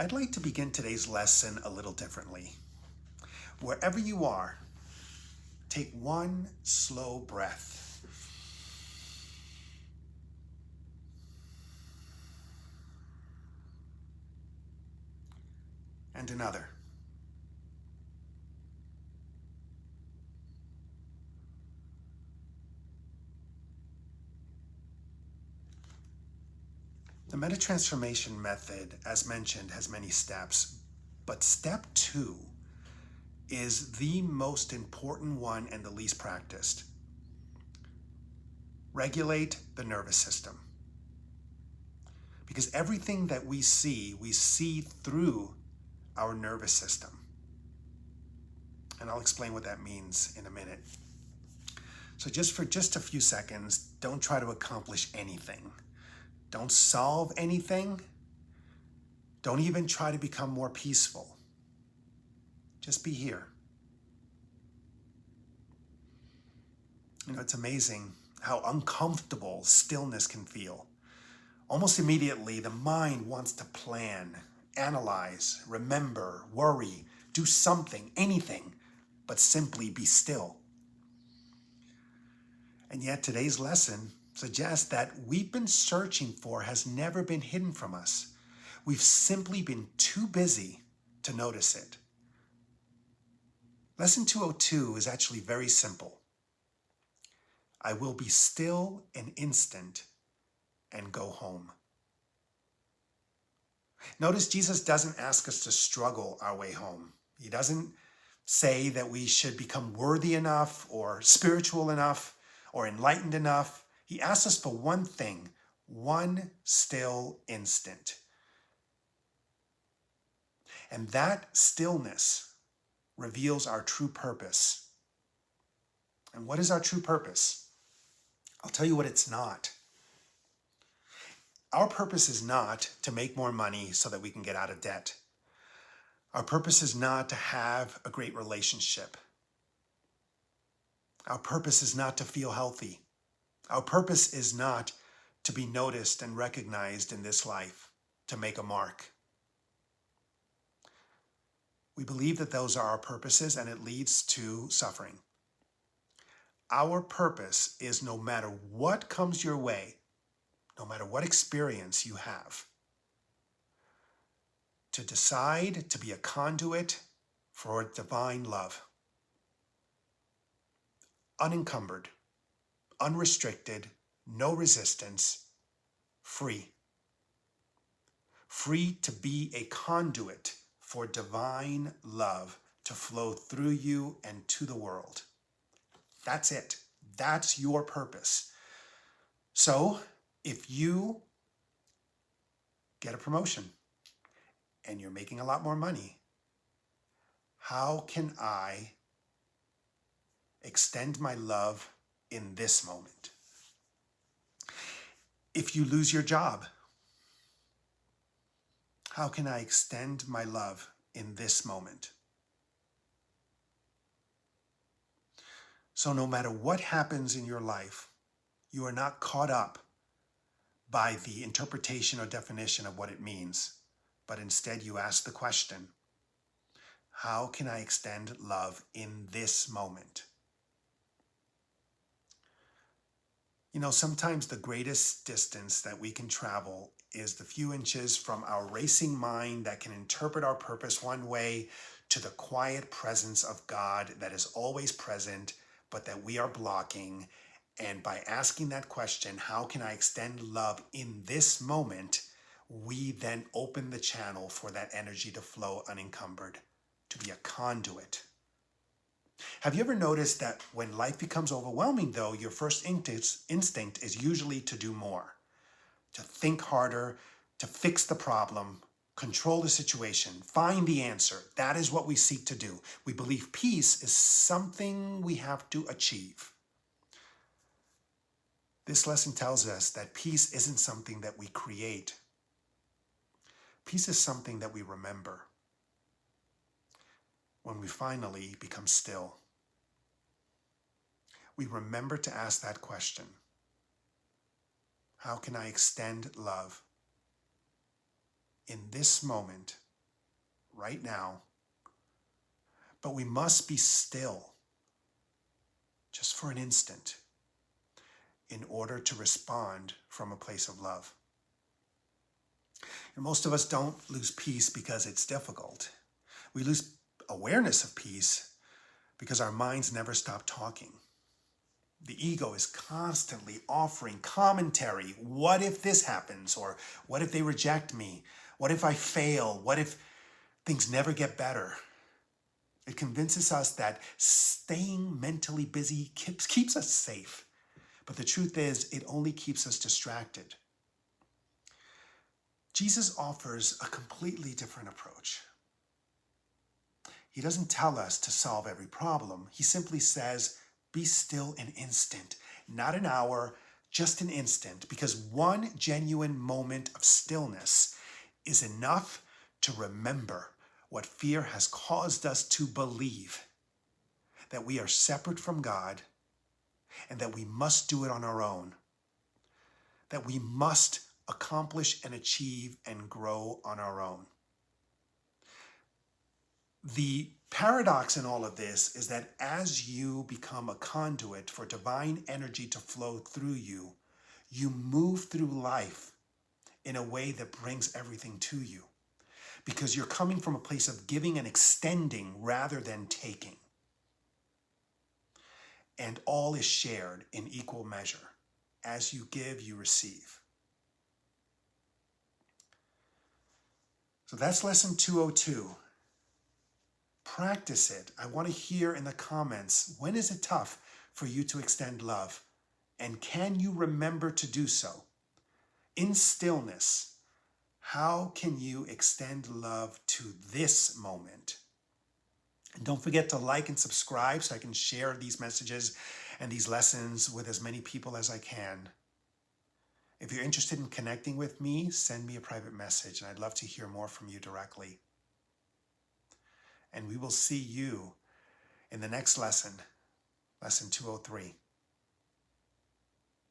I'd like to begin today's lesson a little differently. Wherever you are, take one slow breath. And another. The Metatransformation Method, as mentioned, has many steps, but step 2 is the most important one and the least practiced. Regulate the nervous system. Because everything that we see through our nervous system. And I'll explain what that means in a minute. So for just a few seconds, don't try to accomplish anything. Don't solve anything. Don't even try to become more peaceful. Just be here. You know, it's amazing how uncomfortable stillness can feel. Almost immediately, the mind wants to plan, analyze, remember, worry, do something, anything, but simply be still. And yet today's lesson suggests that we've been searching for has never been hidden from us. We've simply been too busy to notice it. Lesson 202 is actually very simple. I will be still an instant and go home. Notice Jesus doesn't ask us to struggle our way home. He doesn't say that we should become worthy enough or spiritual enough or enlightened enough. He asks us for one thing, one still instant. And that stillness reveals our true purpose. And what is our true purpose? I'll tell you what it's not. Our purpose is not to make more money so that we can get out of debt. Our purpose is not to have a great relationship. Our purpose is not to feel healthy. Our purpose is not to be noticed and recognized in this life, to make a mark. We believe that those are our purposes and it leads to suffering. Our purpose is no matter what comes your way, no matter what experience you have, to decide to be a conduit for divine love. Unencumbered, unrestricted, no resistance, free. Free to be a conduit for divine love to flow through you and to the world. That's it. That's your purpose. So, if you get a promotion and you're making a lot more money, how can I extend my love in this moment? If you lose your job, how can I extend my love in this moment? So no matter what happens in your life, you are not caught up by the interpretation or definition of what it means, but instead you ask the question, how can I extend love in this moment? You know, sometimes the greatest distance that we can travel is the few inches from our racing mind that can interpret our purpose one way to the quiet presence of God that is always present, but that we are blocking. And by asking that question, how can I extend love in this moment? We then open the channel for that energy to flow unencumbered, to be a conduit. Have you ever noticed that when life becomes overwhelming, though, your first instinct is usually to do more, to think harder, to fix the problem, control the situation, find the answer. That is what we seek to do. We believe peace is something we have to achieve. This lesson tells us that peace isn't something that we create. Peace is something that we remember when we finally become still. We remember to ask that question. How can I extend love in this moment right now, but we must be still just for an instant in order to respond from a place of love. And most of us don't lose peace because it's difficult. We lose awareness of peace because our minds never stop talking. The ego is constantly offering commentary. What if this happens? Or what if they reject me? What if I fail? What if things never get better? It convinces us that staying mentally busy keeps us safe. But the truth is, it only keeps us distracted. Jesus offers a completely different approach. He doesn't tell us to solve every problem. He simply says, be still an instant, not an hour, just an instant, because one genuine moment of stillness is enough to remember what fear has caused us to believe, that we are separate from God and that we must do it on our own, that we must accomplish and achieve and grow on our own. The paradox in all of this is that as you become a conduit for divine energy to flow through you, you move through life in a way that brings everything to you, because you're coming from a place of giving and extending rather than taking. And all is shared in equal measure. As you give, you receive. So that's lesson 202. Practice it. I want to hear in the comments, when is it tough for you to extend love? And can you remember to do so? In stillness, how can you extend love to this moment? And don't forget to like and subscribe so I can share these messages and these lessons with as many people as I can. If you're interested in connecting with me, send me a private message, and I'd love to hear more from you directly. And we will see you in the next lesson, lesson 203.